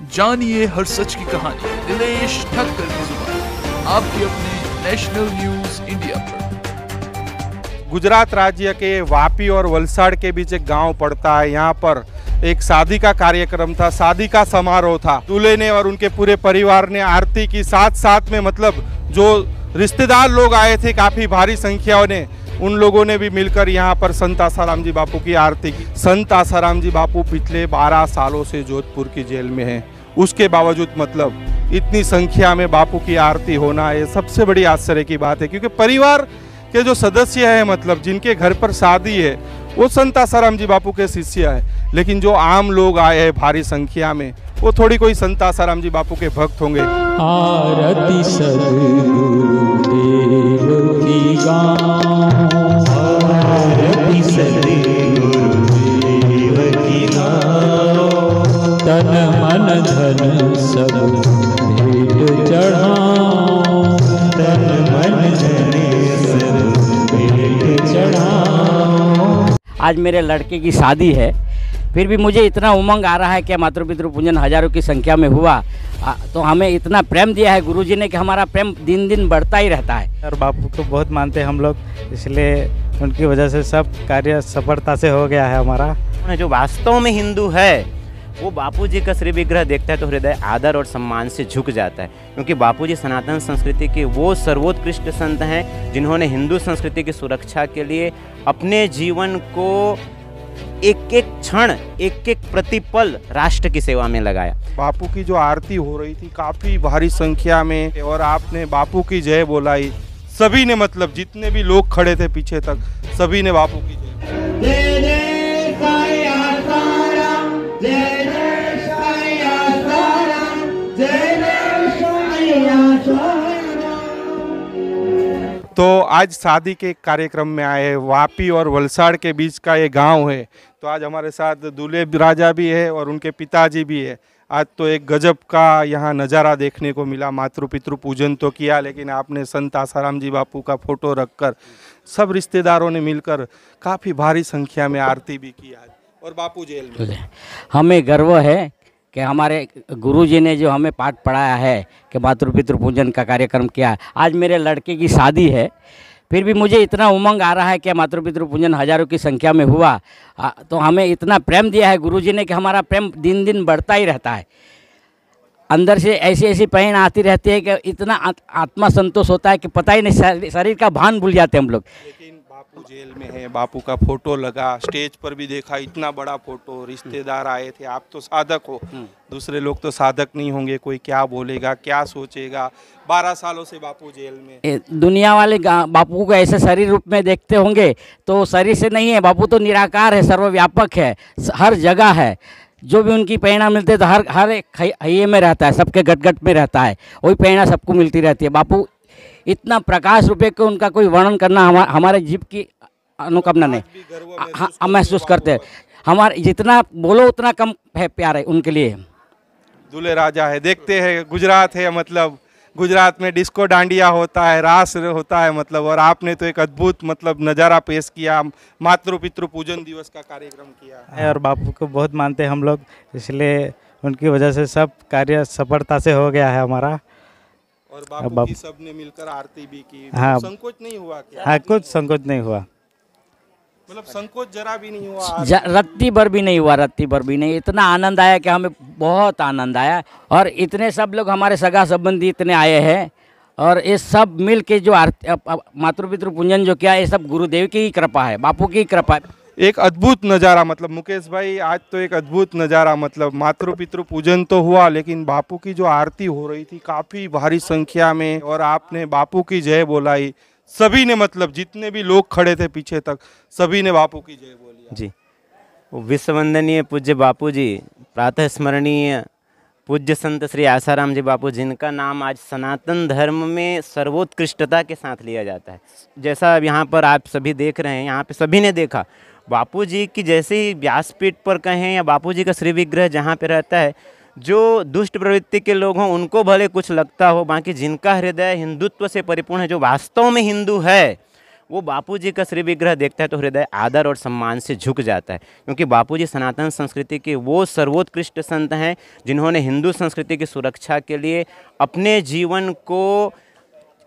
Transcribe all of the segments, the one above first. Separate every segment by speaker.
Speaker 1: जानिए हर सच की कहानी दिनेश ठक्कर की जुबान आपके अपने नेशनल न्यूज इंडिया पर।
Speaker 2: गुजरात राज्य के वापी और वलसाड़ के बीच एक गांव पड़ता है। यहाँ पर एक शादी का कार्यक्रम था, शादी का समारोह था। दूल्हे ने और उनके पूरे परिवार ने आरती की, साथ साथ में मतलब जो रिश्तेदार लोग आए थे काफी भारी संख्याओं ने, उन लोगों ने भी मिलकर यहाँ पर संत आसाराम जी बापू की आरती की। संत आसाराम जी बापू पिछले 12 सालों से जोधपुर की जेल में हैं। उसके बावजूद मतलब इतनी संख्या में बापू की आरती होना ये सबसे बड़ी आश्चर्य की बात है, क्योंकि परिवार के जो सदस्य हैं मतलब जिनके घर पर शादी है वो संत आसाराम जी बापू के शिष्य है, लेकिन जो आम लोग आए हैं भारी संख्या में वो थोड़ी कोई संत आसाराम जी बापू के भक्त होंगे।
Speaker 3: आरती सद्गुरुदेव की गाओ, आरती सद्गुरुदेव की गाओ, तन मन धन सब भेंट चढ़ाओ, तन मन धन सब भेंट चढ़ाओ।
Speaker 4: आज मेरे लड़के की शादी है, फिर भी मुझे इतना उमंग आ रहा है कि मातृ पितृ पूजन हजारों की संख्या में हुआ, तो हमें इतना प्रेम दिया है गुरुजी ने कि हमारा प्रेम दिन दिन बढ़ता ही रहता है।
Speaker 5: और बापू को बहुत मानते हैं हम लोग, इसलिए उनकी वजह से सब कार्य सफलता से हो गया है हमारा।
Speaker 6: जो वास्तव में हिंदू है वो बापूजी का श्री विग्रह देखता है तो हृदय आदर और सम्मान से झुक जाता है, क्योंकि बापूजी सनातन संस्कृति के वो सर्वोत्कृष्ट संत हैं जिन्होंने हिंदू संस्कृति की सुरक्षा के लिए अपने जीवन को एक एक क्षण एक एक प्रतिपल राष्ट्र की सेवा में लगाया।
Speaker 2: बापू की जो आरती हो रही थी काफी भारी संख्या में, और आपने बापू की जय बोलाई। सभी ने मतलब जितने भी लोग खड़े थे पीछे तक सभी ने बापू की जय। तो आज शादी के कार्यक्रम में आए, वापी और वलसाड़ के बीच का ये गांव है। तो आज हमारे साथ दूल्हे राजा भी है और उनके पिताजी भी है। आज तो एक गजब का यहाँ नज़ारा देखने को मिला। मातृ पितृ पूजन तो किया, लेकिन आपने संत आसाराम जी बापू का फोटो रखकर सब रिश्तेदारों ने मिलकर काफ़ी भारी संख्या में आरती भी की आज, और बापू जेल में।
Speaker 4: हमें गर्व है कि हमारे गुरुजी ने जो हमें पाठ पढ़ाया है कि मातृ पितृ पूजन का कार्यक्रम किया। आज मेरे लड़के की शादी है, फिर भी मुझे इतना उमंग आ रहा है कि मातृ पितृ पूजन हजारों की संख्या में हुआ, तो हमें इतना प्रेम दिया है गुरुजी ने कि हमारा प्रेम दिन दिन बढ़ता ही रहता है। अंदर से ऐसी ऐसी पहन आती रहती है कि इतना आत्मा संतोष होता है कि पता ही नहीं, शरीर का भान भूल जाते हैं हम लोग।
Speaker 2: लेकिन बापू जेल में है, बापू का फोटो लगा, स्टेज पर भी देखा इतना बड़ा फोटो, रिश्तेदार आए थे। आप तो साधक हो, दूसरे लोग तो साधक नहीं होंगे, कोई क्या बोलेगा क्या सोचेगा। 12 सालों से बापू जेल में।
Speaker 4: दुनिया वाले बापू को ऐसे शरीर रूप में देखते होंगे तो शरीर से नहीं है, बापू तो निराकार है, सर्वव्यापक है, हर जगह है। जो भी उनकी प्रेरणा मिलती है तो हर एक हइये में रहता है, सबके गट में रहता है, वही प्रेरणा सबको मिलती रहती है। बापू इतना प्रकाश रूपे को उनका कोई वर्णन करना हमारे जीव की अनुकंपना नहीं महसूस करते हैं। हमारे जितना बोलो उतना कम है प्यार है उनके लिए।
Speaker 2: दूल्हे राजा है, देखते हैं गुजरात है, मतलब गुजरात में डिस्को डांडिया होता है, रास होता है मतलब, और आपने तो एक अद्भुत मतलब नज़ारा पेश किया, मातृ पितृ पूजन दिवस का कार्यक्रम किया
Speaker 5: है। और बापू को बहुत मानते हैं हम लोग, इसलिए उनकी वजह से सब कार्य सफलता से हो गया है हमारा।
Speaker 2: और बापू की सबने मिलकर आरती भी की।
Speaker 5: हाँ,
Speaker 2: संकोच नहीं हुआ क्या?
Speaker 5: हाँ, कुछ संकोच नहीं हुआ,
Speaker 2: मतलब संकोच जरा भी नहीं हुआ,
Speaker 4: रत्ती भर भी नहीं हुआ, रत्ती भर भी नहीं। इतना आनंद आया कि हमें बहुत आनंद आया, और इतने सब लोग हमारे सगा संबंधी इतने आए हैं, और ये सब मिल के जो मातृ पितृ पूजन जो किया ये सब गुरुदेव की ही कृपा है, बापू की कृपा है।
Speaker 2: एक अद्भुत नज़ारा मतलब मुकेश भाई, आज तो एक अद्भुत नज़ारा मतलब मातृ पितृ पूजन तो हुआ, लेकिन बापू की जो आरती हो रही थी काफ़ी भारी संख्या में, और आपने बापू की जय बोलाई। सभी ने मतलब जितने भी लोग खड़े थे पीछे तक सभी ने बापू की जय बोली
Speaker 6: जी। विश्व वंदनीय पूज्य बापू जी, प्रातः स्मरणीय पूज्य संत श्री आसाराम जी बापू, जिनका नाम आज सनातन धर्म में सर्वोत्कृष्टता के साथ लिया जाता है। जैसा यहाँ पर आप सभी देख रहे हैं, यहाँ पे सभी ने देखा बापू जी की जैसे ही व्यासपीठ पर कहें या बापू जी का श्री विग्रह जहाँ पे रहता है, जो दुष्ट प्रवृत्ति के लोग हों उनको भले कुछ लगता हो, बाकी जिनका हृदय हिंदुत्व से परिपूर्ण है, जो वास्तव में हिंदू है वो बापूजी का श्री विग्रह देखता है तो हृदय आदर और सम्मान से झुक जाता है, क्योंकि बापूजी सनातन संस्कृति के वो सर्वोत्कृष्ट संत हैं जिन्होंने हिंदू संस्कृति की सुरक्षा के लिए अपने जीवन को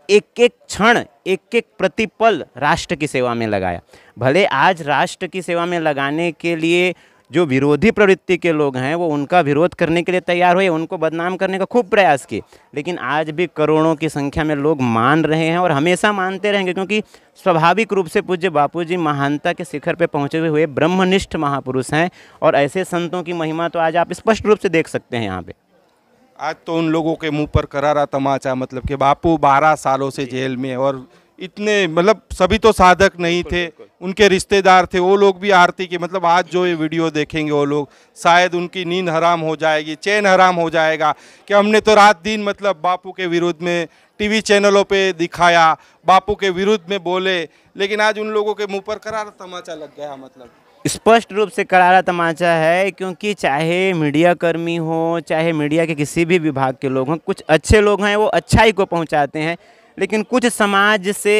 Speaker 6: एक एक क्षण, एक एक प्रतिपल राष्ट्र की सेवा में लगाया। भले आज राष्ट्र की सेवा में लगाने के लिए जो विरोधी प्रवृत्ति के लोग हैं वो उनका विरोध करने के लिए तैयार हुए, उनको बदनाम करने का खूब प्रयास किए, लेकिन आज भी करोड़ों की संख्या में लोग मान रहे हैं और हमेशा मानते रहेंगे, क्योंकि स्वाभाविक रूप से पूज्य बापूजी महानता के शिखर पे पहुँचे हुए ब्रह्मनिष्ठ महापुरुष हैं और ऐसे संतों की महिमा तो आज आप स्पष्ट रूप से देख सकते हैं यहाँ पे।
Speaker 2: आज तो उन लोगों के मुंह पर करारा तमाचा, मतलब कि बापू 12 सालों से जेल में, और इतने मतलब सभी तो साधक नहीं थे, उनके रिश्तेदार थे, वो लोग भी आरती के, मतलब आज जो ये वीडियो देखेंगे वो लोग शायद उनकी नींद हराम हो जाएगी, चैन हराम हो जाएगा कि हमने तो रात दिन मतलब बापू के विरुद्ध में टीवी चैनलों पे दिखाया, बापू के विरुद्ध में बोले, लेकिन आज उन लोगों के मुंह पर करारा तमाचा लग गया। मतलब
Speaker 6: स्पष्ट रूप से करारा तमाचा है, क्योंकि चाहे मीडिया कर्मी हो, चाहे मीडिया के किसी भी विभाग के लोग हों, कुछ अच्छे लोग हैं वो अच्छाई को पहुंचाते हैं, लेकिन कुछ समाज से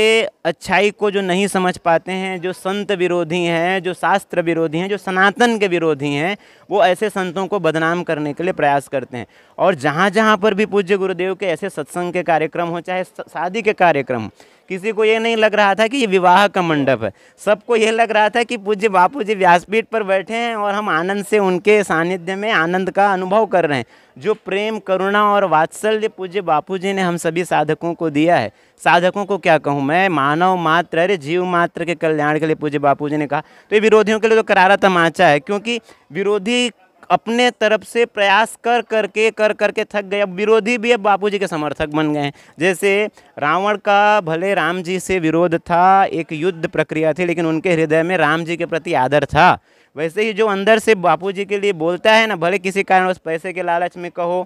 Speaker 6: अच्छाई को जो नहीं समझ पाते हैं, जो संत विरोधी हैं, जो शास्त्र विरोधी हैं, जो सनातन के विरोधी हैं, वो ऐसे संतों को बदनाम करने के लिए प्रयास करते हैं। और जहाँ जहाँ पर भी पूज्य गुरुदेव के ऐसे सत्संग के कार्यक्रम हो, चाहे शादी के कार्यक्रम, किसी को ये नहीं लग रहा था कि ये विवाह का मंडप है, सबको ये लग रहा था कि पूज्य बापूजी व्यासपीठ पर बैठे हैं और हम आनंद से उनके सानिध्य में आनंद का अनुभव कर रहे हैं। जो प्रेम, करुणा और वात्सल्य पूज्य बापूजी ने हम सभी साधकों को दिया है, साधकों को क्या कहूँ मैं, मानव मात्र, अरे जीव मात्र के कल्याण के लिए पूज्य बापूजी ने कहा, तो ये विरोधियों के लिए तो करारा तमाचा है, क्योंकि विरोधी अपने तरफ से प्रयास कर करके थक गए। अब विरोधी भी अब बापूजी के समर्थक बन गए हैं। जैसे रावण का भले राम जी से विरोध था, एक युद्ध प्रक्रिया थी, लेकिन उनके हृदय में राम जी के प्रति आदर था, वैसे ही जो अंदर से बापूजी के लिए बोलता है ना, भले किसी कारणवश पैसे के लालच में कहो,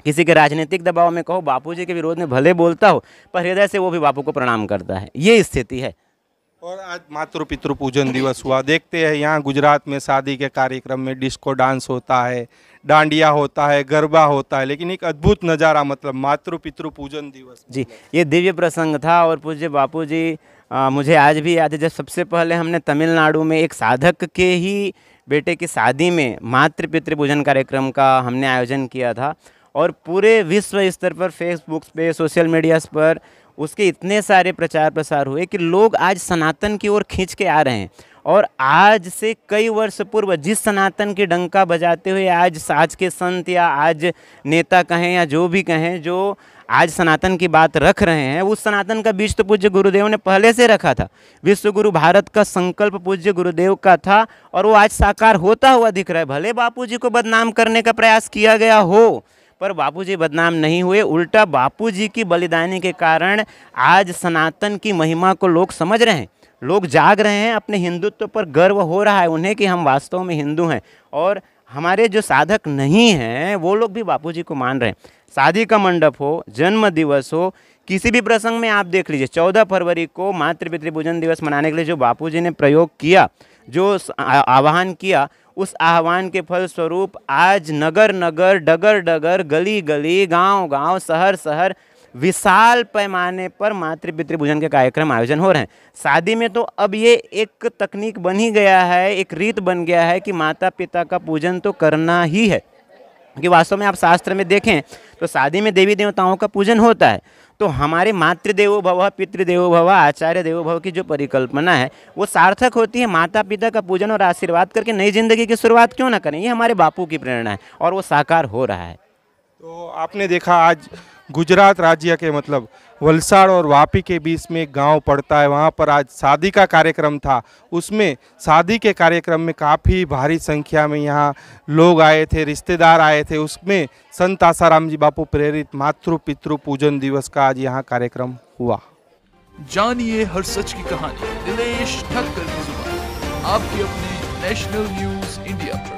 Speaker 6: किसी के राजनीतिक दबाव में कहो, बापूजी के विरोध में भले बोलता हो, पर हृदय से वो भी बापू को प्रणाम करता है। ये स्थिति है।
Speaker 2: और आज मातृ पितृ पूजन दिवस हुआ, देखते हैं यहाँ गुजरात में शादी के कार्यक्रम में डिस्को डांस होता है, डांडिया होता है, गरबा होता है, लेकिन एक अद्भुत नज़ारा, मतलब मातृ पितृ पूजन दिवस जी,
Speaker 6: ये दिव्य प्रसंग था। और पूज्य बापूजी मुझे आज भी याद है, जब सबसे पहले हमने तमिलनाडु में एक साधक के ही बेटे की शादी में मातृ पितृ पूजन कार्यक्रम का हमने आयोजन किया था, और पूरे विश्व स्तर पर फेसबुक पे, सोशल मीडिया पर उसके इतने सारे प्रचार प्रसार हुए कि लोग आज सनातन की ओर खींच के आ रहे हैं। और आज से कई वर्ष पूर्व जिस सनातन की डंका बजाते हुए आज के संत या आज नेता कहें या जो भी कहें, जो आज सनातन की बात रख रहे हैं, उस सनातन का बीज तो पूज्य गुरुदेव ने पहले से रखा था। विश्व गुरु भारत का संकल्प पूज्य गुरुदेव का था और वो आज साकार होता हुआ दिख रहा है। भले बापूजी को बदनाम करने का प्रयास किया गया हो, पर बापूजी बदनाम नहीं हुए, उल्टा बापूजी की बलिदानी के कारण आज सनातन की महिमा को लोग समझ रहे हैं, लोग जाग रहे हैं, अपने हिंदुत्व पर गर्व हो रहा है उन्हें कि हम वास्तव में हिंदू हैं। और हमारे जो साधक नहीं हैं वो लोग भी बापूजी को मान रहे हैं। शादी का मंडप हो, जन्म दिवस हो, किसी भी प्रसंग में आप देख लीजिए, 14 फरवरी को मातृ पितृ पूजन दिवस मनाने के लिए जो बापूजी ने प्रयोग किया, जो आह्वान किया, उस आह्वान के फलस्वरूप आज नगर नगर, डगर डगर, गली गली, गांव गांव, शहर शहर विशाल पैमाने पर मातृ पितृ पूजन के कार्यक्रम आयोजन हो रहे हैं। शादी में तो अब ये एक तकनीक बन ही गया है, एक रीत बन गया है कि माता पिता का पूजन तो करना ही है, कि वास्तव में आप शास्त्र में देखें तो शादी में देवी देवताओं का पूजन होता है। तो हमारे मातृदेवो भव, पितृदेवो भव, आचार्य देवो भव की जो परिकल्पना है वो सार्थक होती है। माता पिता का पूजन और आशीर्वाद करके नई जिंदगी की शुरुआत क्यों ना करें, ये हमारे बापू की प्रेरणा है और वो साकार हो रहा है।
Speaker 2: तो आपने देखा आज गुजरात राज्य के मतलब वलसाड़ और वापी के बीच में एक गांव पड़ता है, वहां पर आज शादी का कार्यक्रम था। उसमें शादी के कार्यक्रम में काफ़ी भारी संख्या में यहाँ लोग आए थे, रिश्तेदार आए थे। उसमें संत आसाराम जी बापू प्रेरित मातृ पितृ पूजन दिवस का आज यहाँ कार्यक्रम हुआ।
Speaker 1: जानिए हर सच की कहानी दिनेश ठक्कर की जुबान, आपके अपने नेशनल न्यूज़ इंडिया पर।